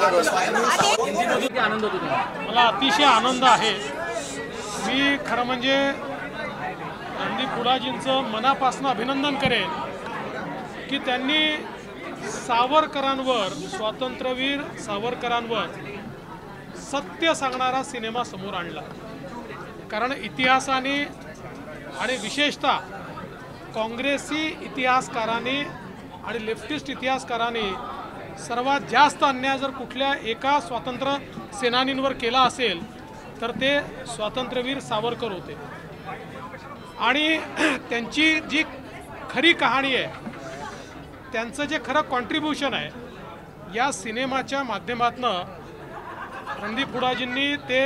आनंद होतो तुम्हाला? मला अतिशय आनंद आहे। मी खरं म्हणजे रणदीप हुडाजींचं मनापासून अभिनंदन करेन की त्यांनी सावरकरांवर, स्वातंत्र्यवीर सावरकरांवर सत्य सांगणारा सिनेमा समोर आणला। कारण इतिहासाने आणि विशेषतः काँग्रेसी इतिहासकारांनी आणि लेफ्टिस्ट इतिहासकारांनी सर्वात जास्त अन्याय जर कुठल्या एका स्वातंत्र्य सेनानींवर केला असेल तर ते स्वातंत्र्यवीर सावरकर होते। आणि त्यांची जी खरी कहाणी आहे, त्यांचं जे खरं कॉन्ट्रीब्युशन आहे, या सिनेमाच्या माध्यमातून रणदीप हुडाजींनी ते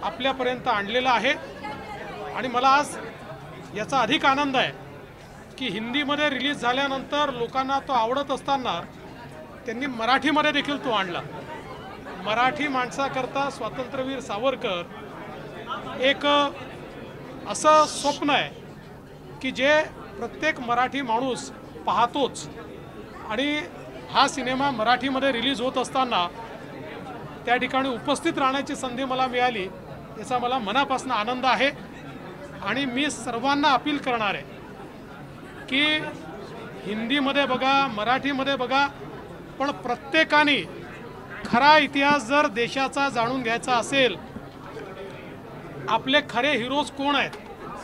आपल्यापर्यंत आणलेलं आहे। आणि मला आज याचा अधिक आनंद आहे की हिंदीमध्ये रिलीज झाल्यानंतर लोकांना तो आवडत असताना त्यांनी मराठीमध्ये देखील तो आणला। मराठी माणसाकरता स्वातंत्र्यवीर सावरकर एक असं स्वप्न आहे की जे प्रत्येक मराठी माणूस पाहतोच। आणि हा सिनेमा मराठीमध्ये रिलीज होत असताना त्या ठिकाणी उपस्थित राहण्याची संधी मला मिळाली, याचा मला मनापासून आनंद आहे। आणि मी सर्वांना अपील करणार आहे की हिंदीमध्ये बघा, मराठीमध्ये बघा, पण प्रत्येकाने खरा इतिहास जर देशाचा जाणून घ्यायचा असेल, आपले खरे हिरोज कोण आहेत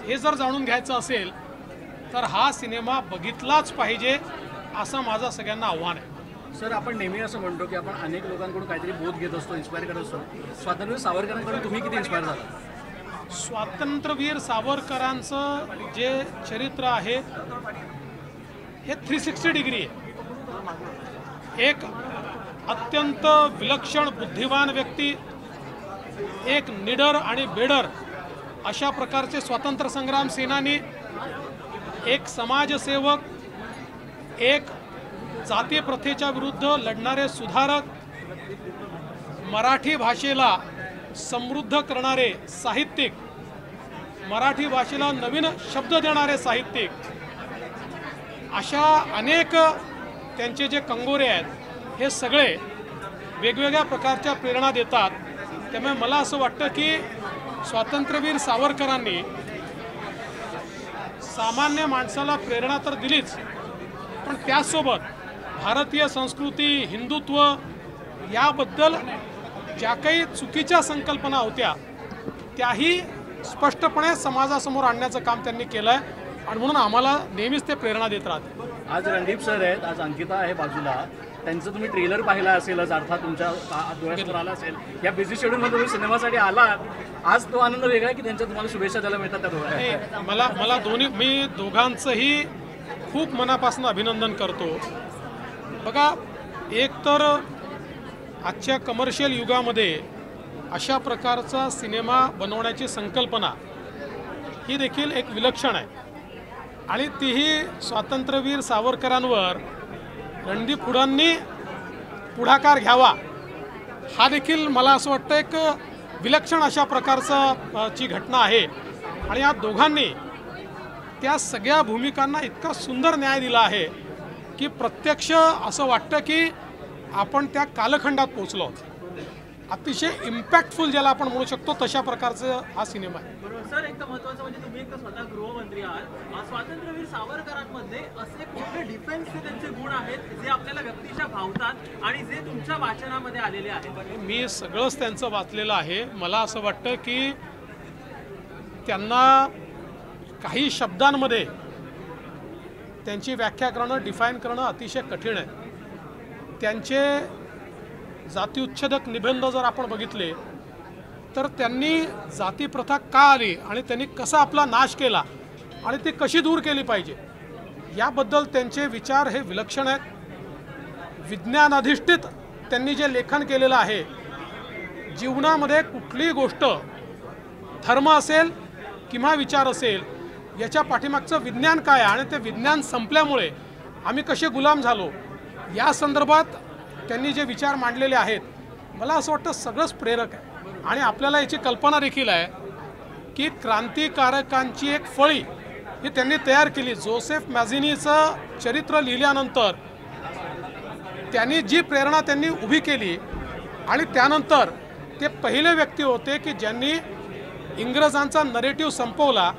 हे जर जाणून घ्यायचं असेल तर हा सिनेमा बघितलाच पाहिजे, असं माझं सगळ्यांना आव्हान आहे। सर, आपण नेहमी असं म्हणतो की आपण अनेक लोकांकडून काहीतरी बोध घेत असतो, इन्स्पायर करत असतो। स्वातंत्र्यवीर सावरकरांकडून तुम्ही किती इन्स्पायर झाला? स्वातंत्र्यवीर सावरकरांचं जे चरित्र आहे हे 360 डिग्री आहे। एक अत्यंत विलक्षण बुद्धिमान व्यक्ती, एक निडर आणि बेडर अशा प्रकारचे स्वातंत्र्य संग्राम सेनानी, एक समाजसेवक, एक जाती प्रथेच्या विरुद्ध लढणारे सुधारक, मराठी भाषेला समृद्ध करणारे साहित्यिक, मराठी भाषेला नवीन शब्द देणारे साहित्यिक, अशा अनेक त्यांचे जे कंगोरे आहेत हे सगळे वेगवेगळ्या प्रकारच्या प्रेरणा देतात। त्यामुळे मला असं वाटतं की स्वातंत्र्यवीर सावरकरांनी सामान्य माणसाला प्रेरणा तर दिलीच, पण त्यासोबत भारतीय संस्कृती, हिंदुत्व याबद्दल ज्या काही चुकीच्या संकल्पना होत्या त्याही स्पष्टपणे समाजासमोर आणण्याचं काम त्यांनी केलं आहे। आणि म्हणून आम्हाला नेहमीच ते प्रेरणा देत राहते। आज रणदीप सर आहेत, आज अंकिता आहे बाजूला, त्यांचं तुम्ही ट्रेलर पाहिला असेलच, अर्थात तुमच्या डोळ्यासमोर आला असेल। या बिझी शेड्यूलमध्ये तुम्ही सिनेमासाठी आलात, आज तो आनंद वेगळा आहे की त्यांच्या तुम्हाला शुभेच्छा द्यायला मिळतात त्या दोघांना? मी दोघांचंही खूप मनापासून अभिनंदन करतो। बघा, एक तर आजच्या कमर्शियल युगामध्ये अशा प्रकारचा सिनेमा बनवण्याची संकल्पना ही देखील एक विलक्षण आहे। आणि तीही स्वातंत्र्यवीर सावरकरांवर रणदीप हुडांनी पुढाकार घ्यावा, हा देखील मला असं वाटतं एक विलक्षण अशा प्रकारची घटना आहे। आणि या दोघांनी त्या सगळ्या भूमिकांना इतका सुंदर न्याय दिला आहे की प्रत्यक्ष असं वाटतं की आपण त्या कालखंडात पोहोचलो आहोत। अतिशय इम्पॅक्टफुल ज्याला आपण म्हणू शकतो तशा प्रकारचा हा सिनेमा आहे। बरोबर सर, एक महत्त्वाचं म्हणजे तुम्ही एक स्वतः गृहमंत्री आहात। स्वातंत्र्यवीर सावरकरांमध्ये असे कुठले डिफेन्सचे त्यांचे गुण आहेत जे आपल्याला व्यक्तीच्या भावतात आणि जे तुमच्या वाचनामध्ये आलेले आहेत? मी सगळंच त्यांचं वाचलेलं आहे। मला असं वाटतं की त्यांना काही शब्दांमध्ये त्यांची व्याख्या करणं, डिफाईन करणं अतिशय कठीण आहे। त्यांचे जातीउच्छेदक निबंध जर आपण बघितले तर त्यांनी जातीप्रथा का आली आणि त्यांनी कसा आपला नाश केला आणि ती कशी दूर केली पाहिजे याबद्दल त्यांचे विचार हे विलक्षण आहेत। विज्ञान अधिष्ठित त्यांनी जे लेखन केलेलं आहे, जीवनामध्ये कुठलीही गोष्ट, धर्म असेल किंवा विचार असेल, याच्या पाठीमागचं विज्ञान काय आहे आणि ते विज्ञान संपल्यामुळे आम्ही कसे गुलाम झालो या संदर्भात त्यांनी जे विचार मांडलेले आहेत, मला असं वाटतं सगळंच प्रेरक आहे। आणि आपल्याला याची कल्पना देखील आहे की क्रांतिकारकांची एक फळी ही त्यांनी तयार केली। जोसेफ मॅझिनीचं चरित्र लिहिल्यानंतर त्यांनी जी प्रेरणा त्यांनी उभी केली आणि त्यानंतर ते पहिले व्यक्ती होते की ज्यांनी इंग्रजांचा नरेटिव्ह संपवला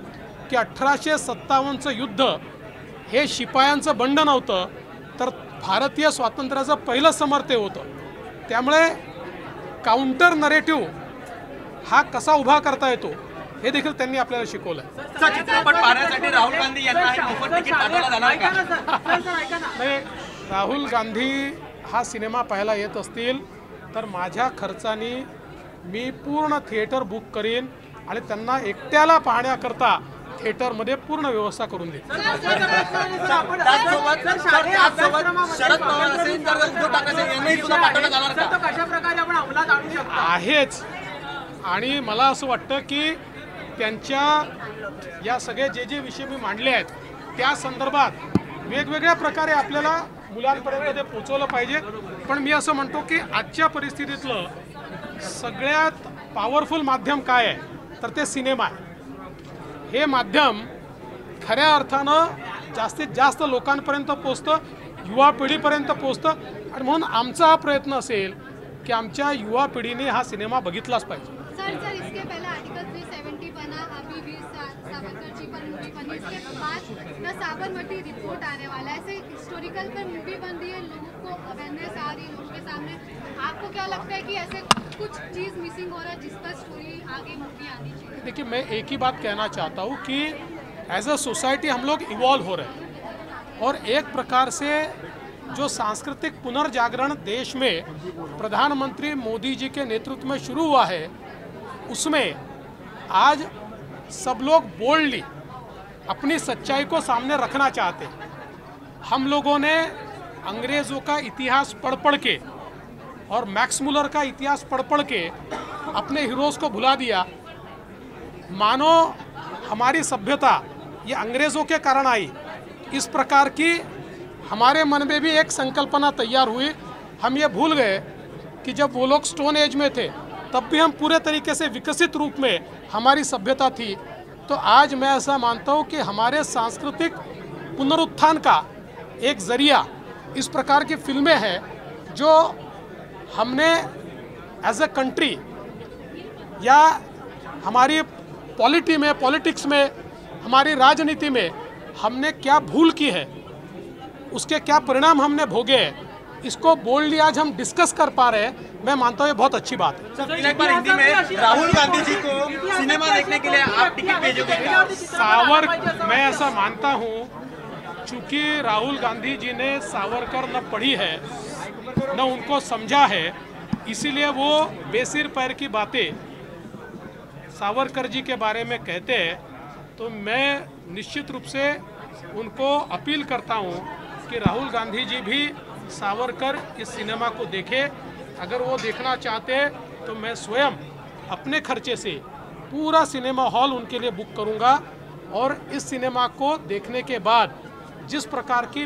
की 1857चं युद्ध हे शिपायांचं बंड नव्हतं तर भारतीय स्वातंत्र्याचं पहिलं समर ते होतं. त्यामुळे काउंटर नरेटिव्ह हा कसा उभा करता येतो हे देखील त्यांनी आपल्याला शिकवलं. चित्रपट पाहण्यासाठी राहुल गांधी यांना मोफत तिकीट पाठवलं जाणार का? नाही, राहुल गांधी हा सिनेमा पाहायला येत असतील तर माझ्या खर्चानी मी पूर्ण थिएटर बुक करीन आणि त्यांना एकट्याला पाहण्याकरता थिएटरमध्ये पूर्ण व्यवस्था करून देईन. आहेच. आणि मला असं वाटतं की त्यांच्या या सगळे जे विषय मी मांडले आहेत त्या संदर्भात वेगवेगळ्या प्रकारे आपल्याला मुलांपर्यंत ते पोचवलं पाहिजे. पण मी असं म्हणतो की आजच्या परिस्थितीतलं सगळ्यात पॉवरफुल माध्यम काय आहे तर ते सिनेमा आहे. हे माध्यम खऱ्या अर्थानं जास्तीत जास्त लोकांपर्यंत पोचतं, युवा पिढीपर्यंत पोचतं. आणि म्हणून आमचा हा प्रयत्न असेल की आमच्या युवा पिढीने हा सिनेमा बघितलाच पाहिजे. सर इसके पहले आर्टिकल 370 बना, अभी वीर सावरकर जी पर मूवी बनी, इसके बाद द साबरमती रिपोर्ट आने वाला है. ऐसे हिस्टोरिकल पर मूवी बन रही है, लोगों को अवेयरनेस आ रही है लोगों के सामने. आपको क्या लगता है कि ऐसे कुछ चीज़ मिसिंग हो रहा है जिस पर स्टोरी आगे मूवी आनी चाहिए? देखिए, मैं एक ही बात कहना चाहता हूँ कि एज अ सोसाइटी हम लोग इवॉल्व हो रहे हैं और एक प्रकार से जो सांस्कृतिक पुनर्जागरण देश में प्रधानमंत्री मोदी जी के नेतृत्व में शुरू हुआ है उसमें आज सब लोग बोल्डली अपनी सच्चाई को सामने रखना चाहते हैं. हम लोगों ने अंग्रेज़ों का इतिहास पढ़ के और मैक्स मुलर का इतिहास पढ़ के अपने हीरोज़ को भुला दिया. मानो हमारी सभ्यता ये अंग्रेज़ों के कारण आई. इस प्रकार की हमारे मन में भी एक संकल्पना तैयार हुई. हम ये भूल गए कि जब वो लोग स्टोन एज में थे तब भी हम पूरे तरीके से विकसित रूप में हमारी सभ्यता थी. तो आज मैं ऐसा मानता हूँ कि हमारे सांस्कृतिक पुनरुत्थान का एक ज़रिया इस प्रकार की फिल्में हैं जो हमने एज अ कंट्री या हमारी पॉलिटिक्स में हमारी राजनीति में हमने क्या भूल की है, उसके क्या परिणाम हमने भोगे हैं, इसको बोल्डली आज हम डिस्कस कर पा रहे हैं. मैं मानता हूँ ये बहुत अच्छी बात है. एक बार हिंदी में राहुल गांधी जी को सिनेमा देखने के लिए आप टिकट भेजोगे क्या? मैं ऐसा मानता हूँ चूँकि राहुल गांधी जी ने सावरकर न पढ़ी है न उनको समझा है, इसीलिए वो बेसिर पैर की बातें सावरकर जी के बारे में कहते हैं. तो मैं निश्चित रूप से उनको अपील करता हूँ कि राहुल गांधी जी भी सावरकर इस सिनेमा को देखें. अगर वो देखना चाहते हैं तो मैं स्वयं अपने खर्चे से पूरा सिनेमा हॉल उनके लिए बुक करूँगा और इस सिनेमा को देखने के बाद जिस प्रकार की